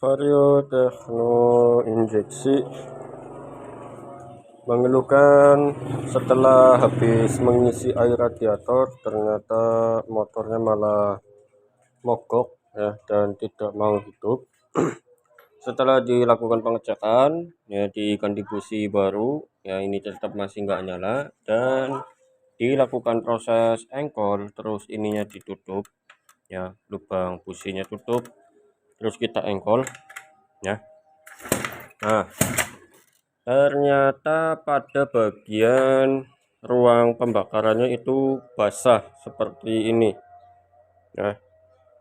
Vario Techno Injeksi mengeluhkan setelah habis mengisi air radiator ternyata motornya malah mogok ya dan tidak mau hidup. Setelah dilakukan pengecekan ya diganti busi baru ya ini tetap masih nggak nyala dan dilakukan proses engkol, terus ininya ditutup ya, lubang businya tutup, terus kita engkol ya. Nah, ternyata pada bagian ruang pembakarannya itu basah seperti ini. Nah,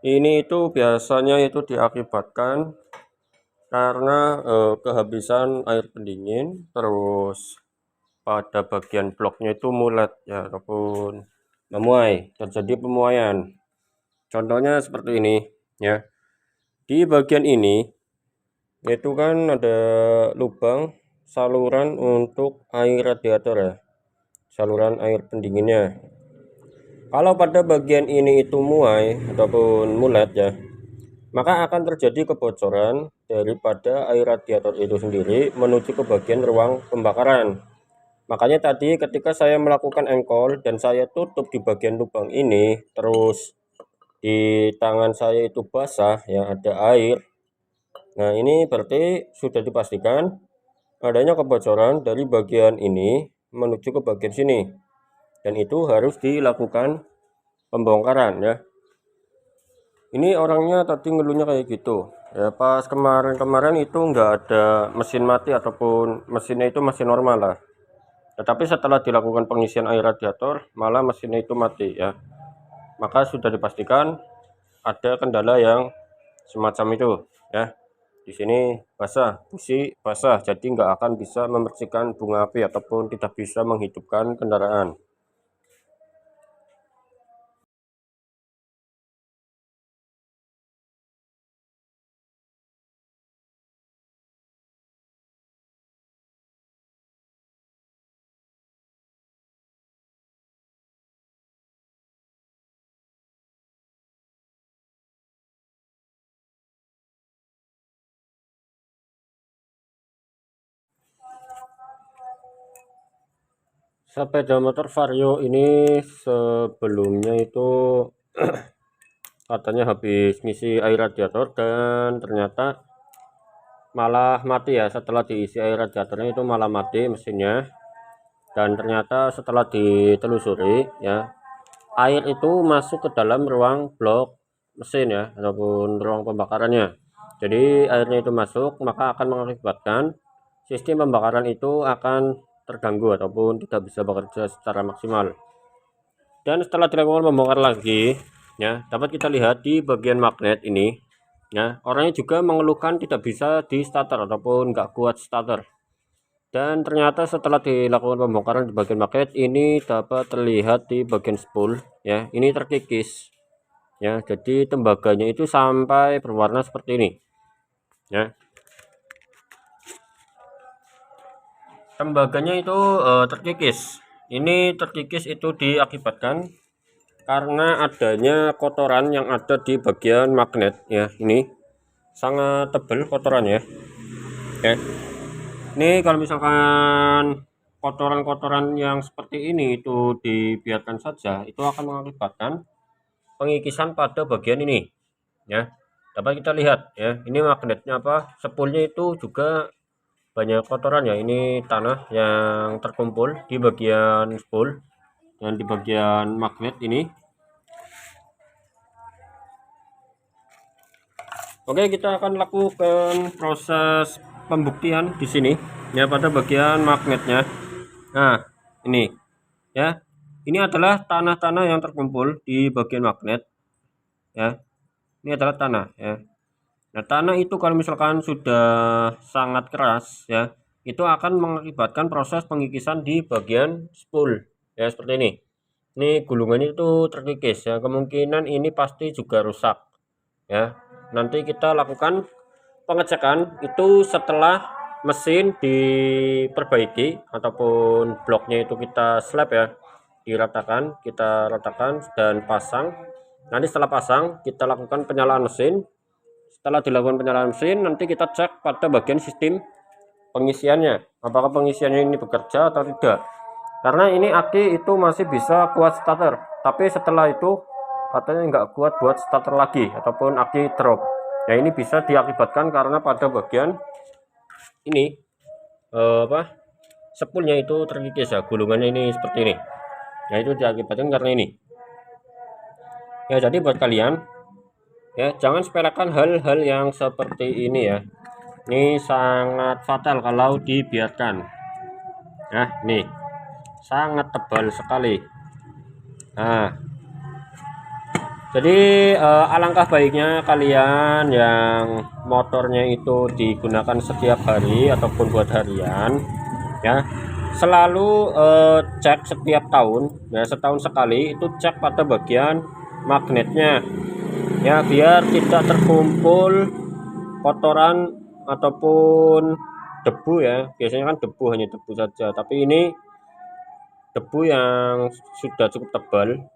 ini itu biasanya itu diakibatkan karena kehabisan air pendingin, terus pada bagian bloknya itu mulet ya ataupun memuai, terjadi pemuaian. Contohnya seperti ini ya. Di bagian ini itu kan ada lubang saluran untuk air radiator ya, saluran air pendinginnya. Kalau pada bagian ini itu muai ataupun mulet ya, maka akan terjadi kebocoran daripada air radiator itu sendiri menuju ke bagian ruang pembakaran. Makanya tadi ketika saya melakukan engkol dan saya tutup di bagian lubang ini, terus di tangan saya itu basah ya, ada air. Nah, ini berarti sudah dipastikan adanya kebocoran dari bagian ini menuju ke bagian sini, dan itu harus dilakukan pembongkaran ya. Ini orangnya tadi ngeluhnya kayak gitu ya, pas kemarin itu nggak ada mesin mati ataupun mesinnya itu masih normal lah, tetapi setelah dilakukan pengisian air radiator malah mesinnya itu mati ya. Maka sudah dipastikan ada kendala yang semacam itu ya. Di sini basah, busi basah, jadi nggak akan bisa membersihkan bunga api ataupun tidak bisa menghidupkan kendaraan. Sepeda motor Vario ini sebelumnya itu katanya habis ngisi air radiator dan ternyata malah mati ya. Setelah diisi air radiatornya itu malah mati mesinnya, dan ternyata setelah ditelusuri ya, air itu masuk ke dalam ruang blok mesin ya ataupun ruang pembakarannya. Jadi airnya itu masuk, maka akan mengakibatkan sistem pembakaran itu akan terganggu ataupun tidak bisa bekerja secara maksimal. Dan setelah dilakukan pembongkaran lagi ya, dapat kita lihat di bagian magnet ini ya, orangnya juga mengeluhkan tidak bisa di starter ataupun nggak kuat starter. Dan ternyata setelah dilakukan pembongkaran di bagian magnet ini dapat terlihat di bagian spool ya, ini terkikis ya, jadi tembaganya itu sampai berwarna seperti ini ya. Tembaganya itu terkikis. Ini terkikis itu diakibatkan karena adanya kotoran yang ada di bagian magnet ya. Ini sangat tebal kotorannya ya. Ini kalau misalkan kotoran-kotoran yang seperti ini itu dibiarkan saja, itu akan mengakibatkan pengikisan pada bagian ini ya. Dapat kita lihat ya, ini magnetnya apa, spoolnya itu juga banyak kotoran ya. Ini tanah yang terkumpul di bagian spool dan di bagian magnet ini. Oke, kita akan lakukan proses pembuktian di sini ya pada bagian magnetnya. Nah, ini ya. Ini adalah tanah-tanah yang terkumpul di bagian magnet ya. Ini adalah tanah ya. Nah, tanah itu kalau misalkan sudah sangat keras ya, itu akan mengakibatkan proses pengikisan di bagian spool ya, seperti ini. Ini gulungannya itu terkikis ya, kemungkinan ini pasti juga rusak ya. Nanti kita lakukan pengecekan itu setelah mesin diperbaiki ataupun bloknya itu kita slap ya, diratakan, kita ratakan dan pasang. Nanti setelah pasang kita lakukan penyalaan mesin. Setelah dilakukan penyalahan mesin, nanti kita cek pada bagian sistem pengisiannya, apakah pengisiannya ini bekerja atau tidak. Karena ini aki itu masih bisa kuat starter, tapi setelah itu katanya nggak kuat buat starter lagi ataupun aki drop. Nah, ini bisa diakibatkan karena pada bagian ini spoolnya itu terkikis ya, gulungannya ini seperti ini. Nah, itu diakibatkan karena ini. Ya, jadi buat kalian ya, jangan sepelekan hal-hal yang seperti ini ya. Ini sangat fatal kalau dibiarkan. Nah, nih sangat tebal sekali. Nah, jadi alangkah baiknya kalian yang motornya itu digunakan setiap hari ataupun buat harian ya, selalu cek setiap tahun ya, setahun sekali itu cek pada bagian magnetnya ya, biar tidak terkumpul kotoran ataupun debu ya. Biasanya kan debu, hanya debu saja, tapi ini debu yang sudah cukup tebal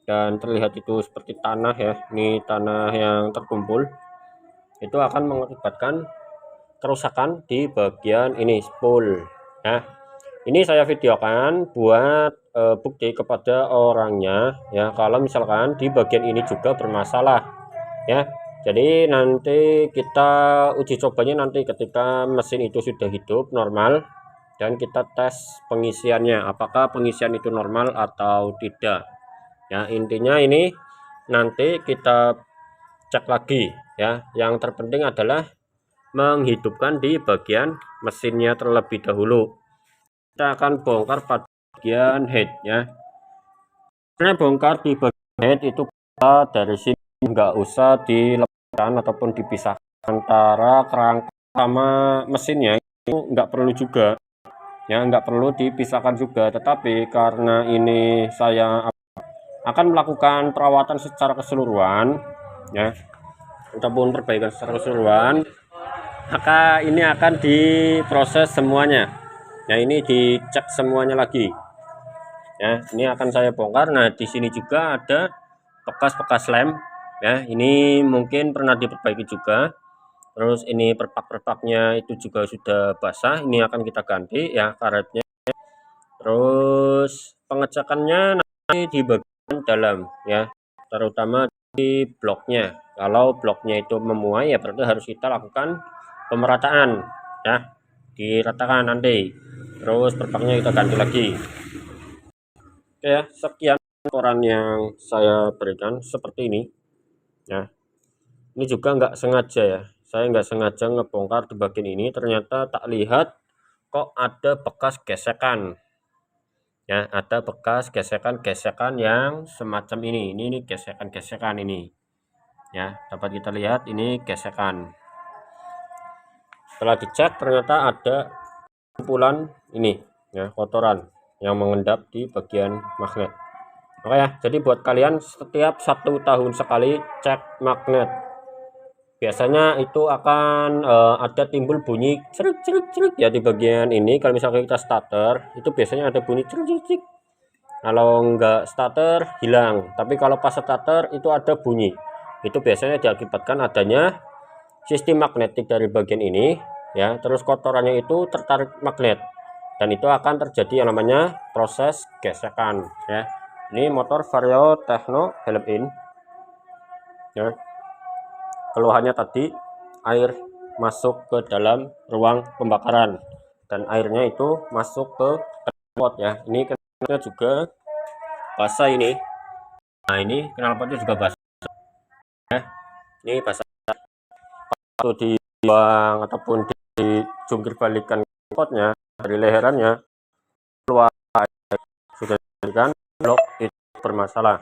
dan terlihat itu seperti tanah ya. Ini tanah yang terkumpul, itu akan mengakibatkan kerusakan di bagian ini spool. Nah, ini saya videokan buat bukti kepada orangnya ya, kalau misalkan di bagian ini juga bermasalah ya. Jadi nanti kita uji cobanya nanti ketika mesin itu sudah hidup normal dan kita tes pengisiannya, apakah pengisian itu normal atau tidak ya. Intinya ini nanti kita cek lagi ya. Yang terpenting adalah menghidupkan di bagian mesinnya terlebih dahulu. Kita akan bongkar pada bagian head ya. Karena bongkar di bagian head itu dari sini nggak usah dilepaskan ataupun dipisahkan antara kerangka sama mesinnya, itu nggak perlu juga ya, nggak perlu dipisahkan juga. Tetapi karena ini saya akan melakukan perawatan secara keseluruhan ya, ataupun perbaikan secara keseluruhan, maka ini akan diproses semuanya ya. Ini dicek semuanya lagi ya. Ini akan saya bongkar. Nah, di sini juga ada bekas-bekas lem ya, ini mungkin pernah diperbaiki juga. Terus ini perpak-perpaknya itu juga sudah basah, ini akan kita ganti ya karetnya. Terus pengecekannya nanti di bagian dalam ya, terutama di bloknya. Kalau bloknya itu memuai ya berarti harus kita lakukan pemerataan ya, diratakan nanti. Terus perpaknya kita ganti lagi. Oke ya, sekian laporan yang saya berikan seperti ini ya. Ini juga nggak sengaja ya, saya nggak sengaja ngebongkar di bagian ini, ternyata tak lihat kok ada bekas gesekan ya, ada bekas gesekan-gesekan yang semacam ini gesekan-gesekan ini ya, dapat kita lihat ini gesekan. Setelah dicek ternyata ada kumpulan ini ya, kotoran yang mengendap di bagian magnet. Oke ya, jadi buat kalian setiap 1 tahun sekali cek magnet. Biasanya itu akan ada timbul bunyi cerik cerik cerik ya di bagian ini. Kalau misalnya kita starter itu biasanya ada bunyi cerik cerik cerik. Kalau enggak starter hilang, tapi kalau pas starter itu ada bunyi. Itu biasanya diakibatkan adanya sistem magnetik dari bagian ini ya, terus kotorannya itu tertarik magnet dan itu akan terjadi yang namanya proses gesekan ya. Ini motor Vario Techno helm in ya. Keluhannya tadi air masuk ke dalam ruang pembakaran dan airnya itu masuk ke knalpot ya. Ini knalpotnya juga basah ini. Nah, ini knalpotnya juga basah ya. Ini basah. Waktu dibuang ataupun dijungkir balikan knalpotnya dari leherannya keluar sudah kan blok itu bermasalah.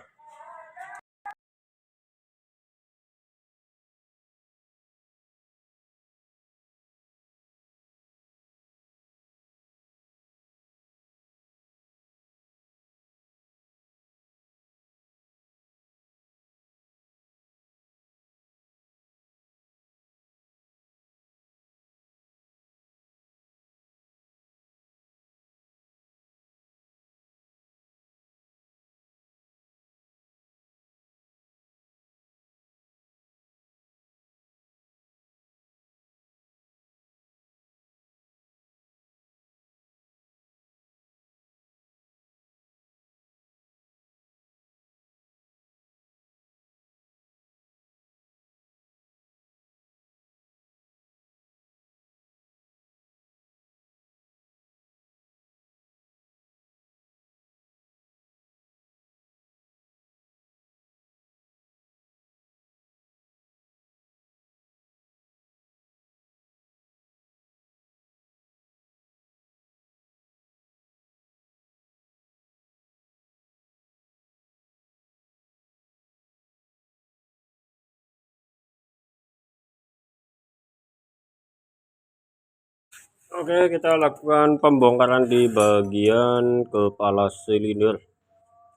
Oke, kita lakukan pembongkaran di bagian kepala silinder.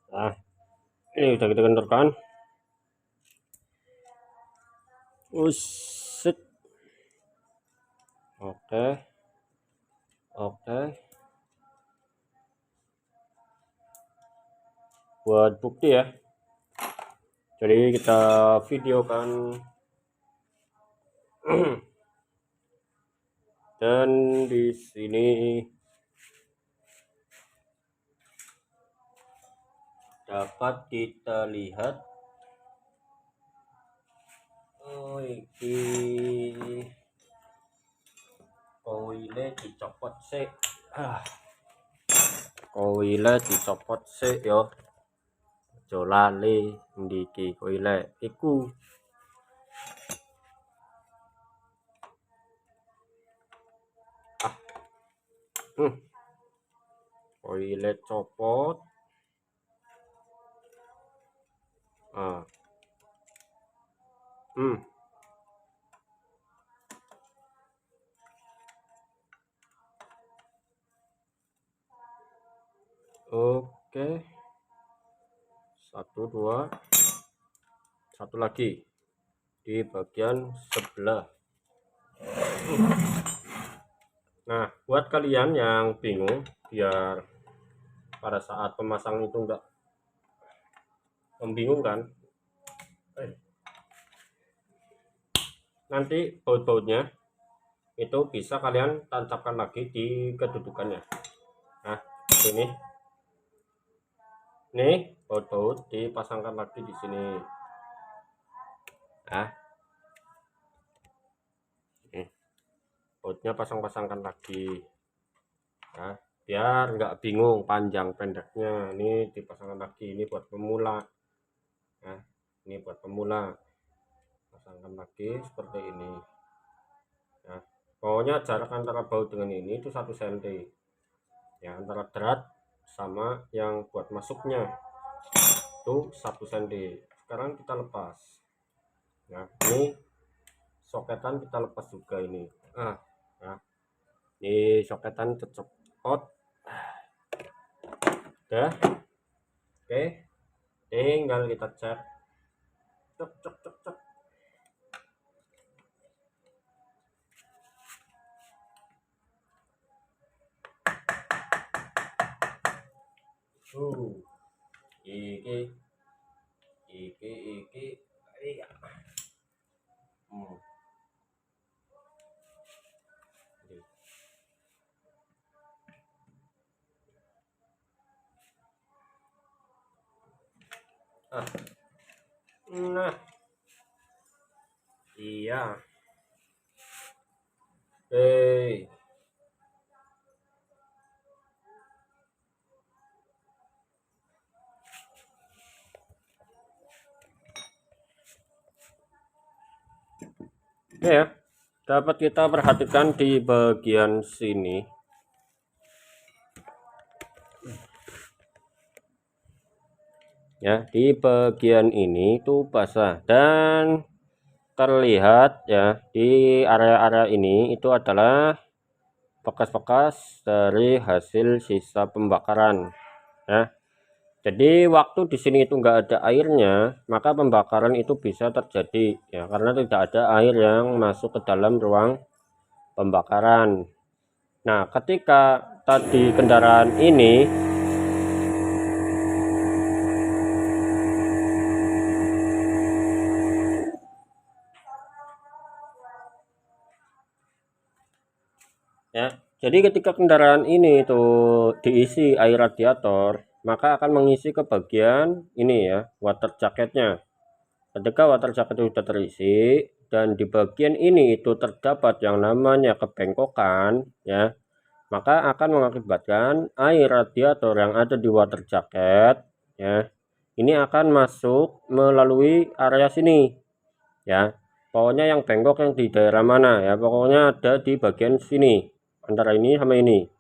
Nah, ini udah kita kendorkan. Usit. Oke. Buat bukti ya. Jadi kita videokan. Dan di sini dapat kita lihat iki koile dicopot sih. Koile dicopot sih yo. Aja lali ndiki koile iku. Koile copot. Oke. 1 2. Satu lagi di bagian sebelah. Nah, buat kalian yang bingung, biar pada saat pemasang itu enggak membingungkan, nanti baut-bautnya itu bisa kalian tancapkan lagi di kedudukannya. Nah, ini nih baut-baut dipasangkan lagi di sini. Nah, bautnya pasang-pasangkan lagi. Nah, biar nggak bingung panjang pendeknya. Ini dipasangkan lagi. Ini buat pemula. Nah, ini buat pemula. Pasangkan lagi seperti ini. Nah, pokoknya jarak antara baut dengan ini itu 1 cm ya, antara drat sama yang buat masuknya itu 1 cm. Sekarang kita lepas. Nah, ini soketan kita lepas juga ini. Nah, ini soketan tercopot. Udah. Oke, tinggal kita cek. Cek. Iki. Iya. Nah, iya. Oke ya, dapat kita perhatikan di bagian sini. Ya, di bagian ini tuh basah dan terlihat ya di area-area ini itu adalah bekas-bekas dari hasil sisa pembakaran ya. Jadi waktu di sini itu enggak ada airnya, maka pembakaran itu bisa terjadi ya, karena tidak ada air yang masuk ke dalam ruang pembakaran. Nah, ketika tadi kendaraan ini ya, jadi ketika kendaraan ini itu diisi air radiator, maka akan mengisi ke bagian ini ya, water jacketnya. Ketika water jacket sudah terisi dan di bagian ini itu terdapat yang namanya kebengkokan ya, maka akan mengakibatkan air radiator yang ada di water jacket ya, ini akan masuk melalui area sini ya. Pokoknya yang bengkok yang di daerah mana ya, pokoknya ada di bagian sini, antara ini sama ini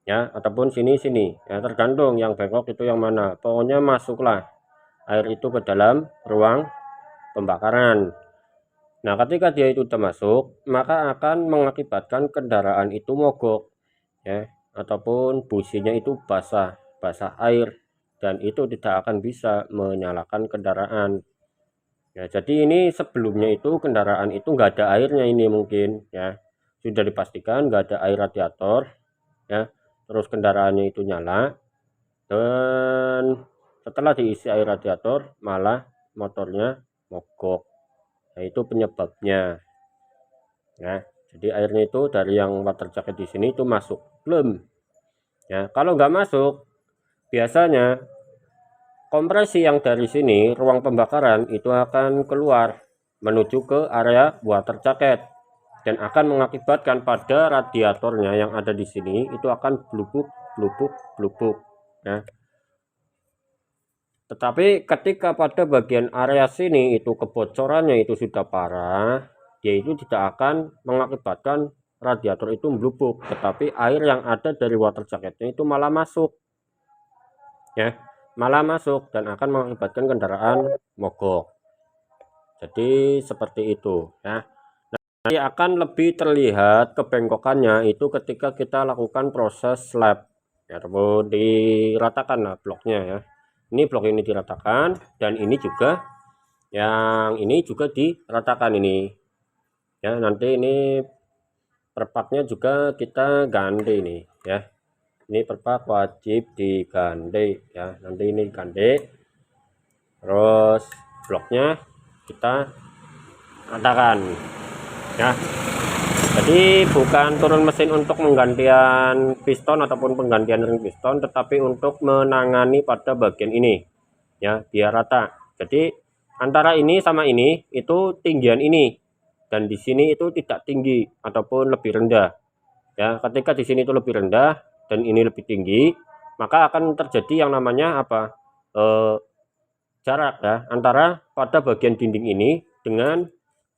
ya, ataupun sini ya, tergantung yang bengkok itu yang mana. Pokoknya masuklah air itu ke dalam ruang pembakaran. Nah, ketika dia itu sudah masuk, maka akan mengakibatkan kendaraan itu mogok, ya, ataupun businya itu basah air, dan itu tidak akan bisa menyalakan kendaraan. Ya, jadi ini sebelumnya itu kendaraan itu nggak ada airnya ini mungkin, ya, sudah dipastikan nggak ada air radiator, ya, terus kendaraannya itu nyala, dan setelah diisi air radiator malah motornya mogok. Nah, itu penyebabnya. Ya, jadi airnya itu dari yang water jacket di sini itu masuk belum, ya. Kalau nggak masuk, biasanya kompresi yang dari sini ruang pembakaran itu akan keluar menuju ke area water jacket dan akan mengakibatkan pada radiatornya yang ada di sini itu akan blubuk, ya. Tetapi ketika pada bagian area sini itu kebocorannya itu sudah parah, dia itu tidak akan mengakibatkan radiator itu blubuk, tetapi air yang ada dari water jacketnya itu malah masuk, ya, malah masuk dan akan mengakibatkan kendaraan mogok. Jadi seperti itu, ya. Nanti akan lebih terlihat kebengkokannya itu ketika kita lakukan proses lap, ya, diratakan lah bloknya, ya. Ini blok ini diratakan dan ini juga, yang ini juga diratakan ini, ya. Nanti ini perpaknya juga kita ganti ini, ya. Ini perpak wajib diganti, ya. Nanti ini diganti, terus bloknya kita ratakan, ya. Jadi bukan turun mesin untuk penggantian piston ataupun penggantian ring piston, tetapi untuk menangani pada bagian ini, ya, biar rata. Jadi antara ini sama ini itu tinggian ini, dan di sini itu tidak tinggi ataupun lebih rendah, ya. Ketika di sini itu lebih rendah dan ini lebih tinggi, maka akan terjadi yang namanya apa, jarak, ya, antara pada bagian dinding ini dengan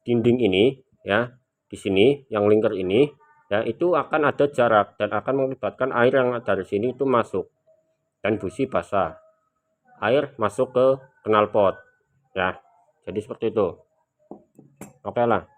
dinding ini, ya. Di sini yang lingkar ini, ya, itu akan ada jarak dan akan mengakibatkan air yang dari sini itu masuk dan busi basah, air masuk ke knalpot, ya. Jadi seperti itu. Oke lah.